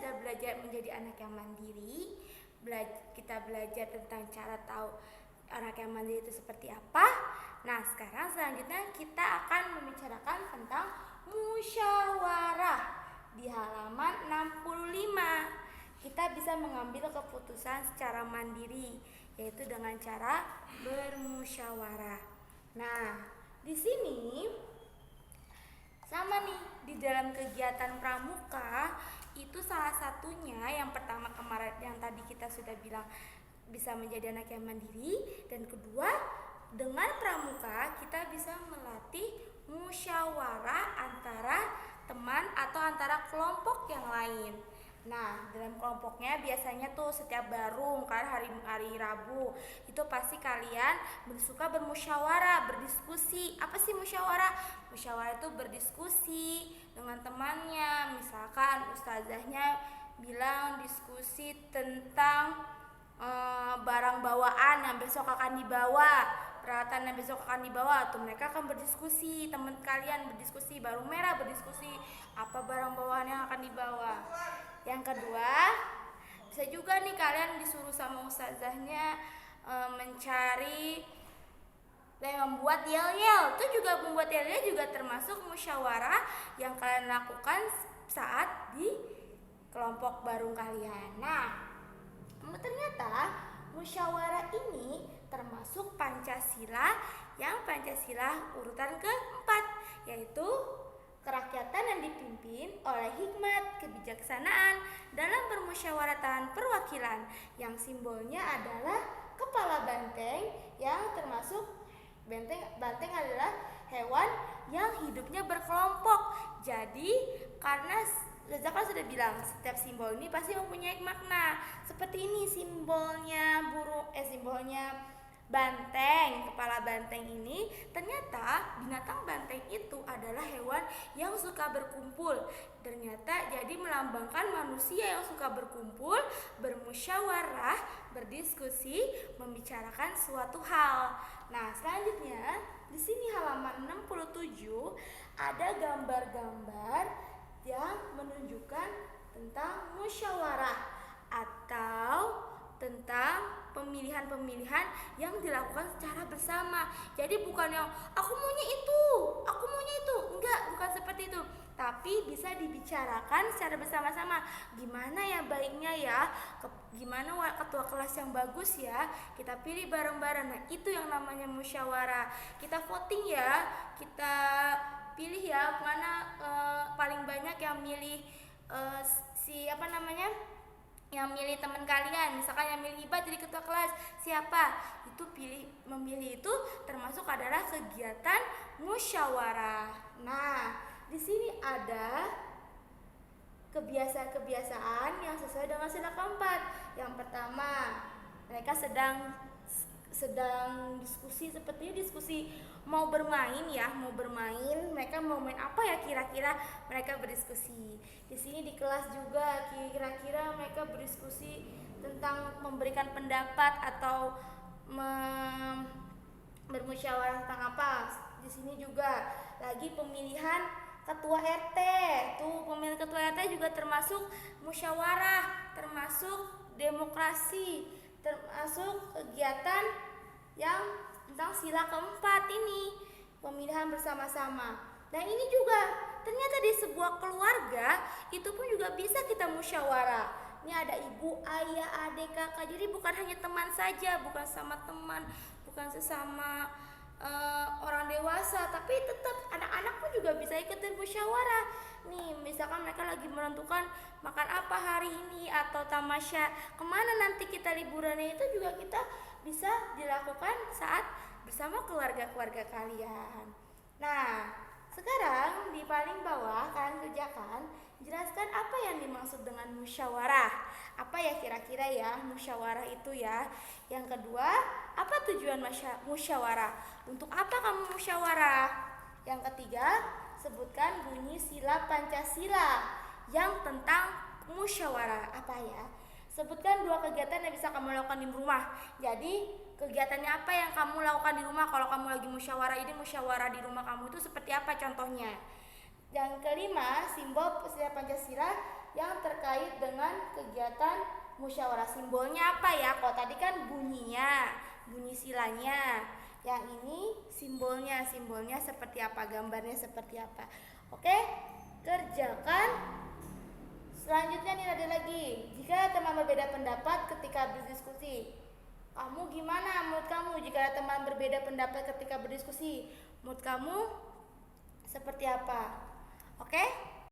sudah belajar menjadi anak yang mandiri, kita belajar tentang cara tahu anak yang mandiri itu seperti apa. Nah, sekarang selanjutnya kita akan membicarakan tentang musyawarah di halaman 65. Kita bisa mengambil keputusan secara mandiri, yaitu dengan cara bermusyawarah. Nah, di sini sama nih, di dalam kegiatan pramuka itu salah satunya yang pertama kemarin yang tadi kita sudah bilang bisa menjadi anak yang mandiri, dan kedua dengan pramuka kita bisa melatih musyawarah antara teman atau antara kelompok yang lain. Nah, dalam kelompoknya biasanya tuh setiap barung kan hari Rabu itu pasti kalian suka bermusyawarah, berdiskusi. Apa sih musyawarah? Musyawarah itu berdiskusi dengan temannya. Misalkan ustazahnya bilang diskusi tentang barang bawaan yang besok akan dibawa, peralatan yang besok akan dibawa, tuh mereka akan berdiskusi, teman kalian berdiskusi, barung merah berdiskusi apa barang bawaan yang akan dibawa. Yang kedua, bisa juga nih kalian disuruh sama ustazahnya mencari yang membuat yel-yel. Itu juga membuat yel-yel juga termasuk musyawarah yang kalian lakukan saat di kelompok barung kalian. Nah, ternyata musyawarah ini termasuk Pancasila, yang Pancasila urutan keempat, yaitu kerakyatan yang dipimpin oleh hikmat kebijaksanaan dalam permusyawaratan perwakilan, yang simbolnya adalah kepala banteng, yang termasuk banteng adalah hewan yang hidupnya berkelompok. Jadi karena Reza kan sudah bilang setiap simbol ini pasti mempunyai makna. Seperti ini simbolnya simbolnya banteng, kepala banteng ini, ternyata binatang banteng itu adalah hewan yang suka berkumpul. Ternyata jadi melambangkan manusia yang suka berkumpul, bermusyawarah, berdiskusi, membicarakan suatu hal. Nah, selanjutnya di sini halaman 67 ada gambar-gambar yang menunjukkan tentang musyawarah atau tentang pemilihan-pemilihan yang dilakukan secara bersama. Jadi bukan yang aku maunya itu, enggak, bukan seperti itu. Tapi bisa dibicarakan secara bersama-sama. Gimana ya baiknya ya, gimana ketua kelas yang bagus ya, kita pilih bareng-bareng. Nah, itu yang namanya musyawarah. Kita voting ya, kita pilih ya mana paling banyak yang milih yang milih teman kalian. Misalkan yang milih Hiba jadi ketua kelas, siapa? Itu memilih itu termasuk adalah kegiatan musyawarah. Nah, di sini ada kebiasaan-kebiasaan yang sesuai dengan sila keempat. Yang pertama, mereka sedang diskusi mau bermain, mereka mau main apa ya kira-kira, mereka berdiskusi. Di sini di kelas juga kira-kira mereka berdiskusi tentang memberikan pendapat atau bermusyawarah tentang apa. Di sini juga lagi pemilihan ketua RT. Tuh, pemilihan ketua RT juga termasuk musyawarah, termasuk demokrasi, termasuk kegiatan yang tentang sila keempat ini, pemilihan bersama-sama. Dan ini juga ternyata di sebuah keluarga itu pun juga bisa kita musyawarah. Ini ada ibu, ayah, adik, kakak. Jadi bukan hanya teman saja, bukan sama teman, bukan sesama orang dewasa, tapi tetap anak-anak pun juga bisa ikut musyawarah. Nih, misalkan mereka lagi menentukan makan apa hari ini atau tamasya kemana nanti kita liburannya, itu juga kita bisa dilakukan saat bersama keluarga-keluarga kalian. Nah, sekarang di paling bawah kalian kerjakan, jelaskan apa yang dimaksud dengan musyawarah. Apa ya kira-kira ya musyawarah itu ya. Yang kedua, apa tujuan musyawarah? Untuk apa kamu musyawarah? Yang ketiga, sebutkan bunyi sila Pancasila yang tentang musyawarah. Apa ya? Sebutkan 2 kegiatan yang bisa kamu lakukan di rumah. Jadi kegiatannya apa yang kamu lakukan di rumah kalau kamu lagi musyawarah ini, musyawarah di rumah kamu itu seperti apa contohnya? Yang kelima, simbol sila Pancasila yang terkait dengan kegiatan musyawarah. Simbolnya apa ya? Kalau tadi kan bunyinya, bunyi silanya. Yang ini simbolnya seperti apa, gambarnya seperti apa. Oke, kerjakan. Selanjutnya nih ada lagi. Jika teman berbeda pendapat ketika berdiskusi, kamu gimana menurut kamu jika ada teman berbeda pendapat ketika berdiskusi? Menurut kamu seperti apa? Oke?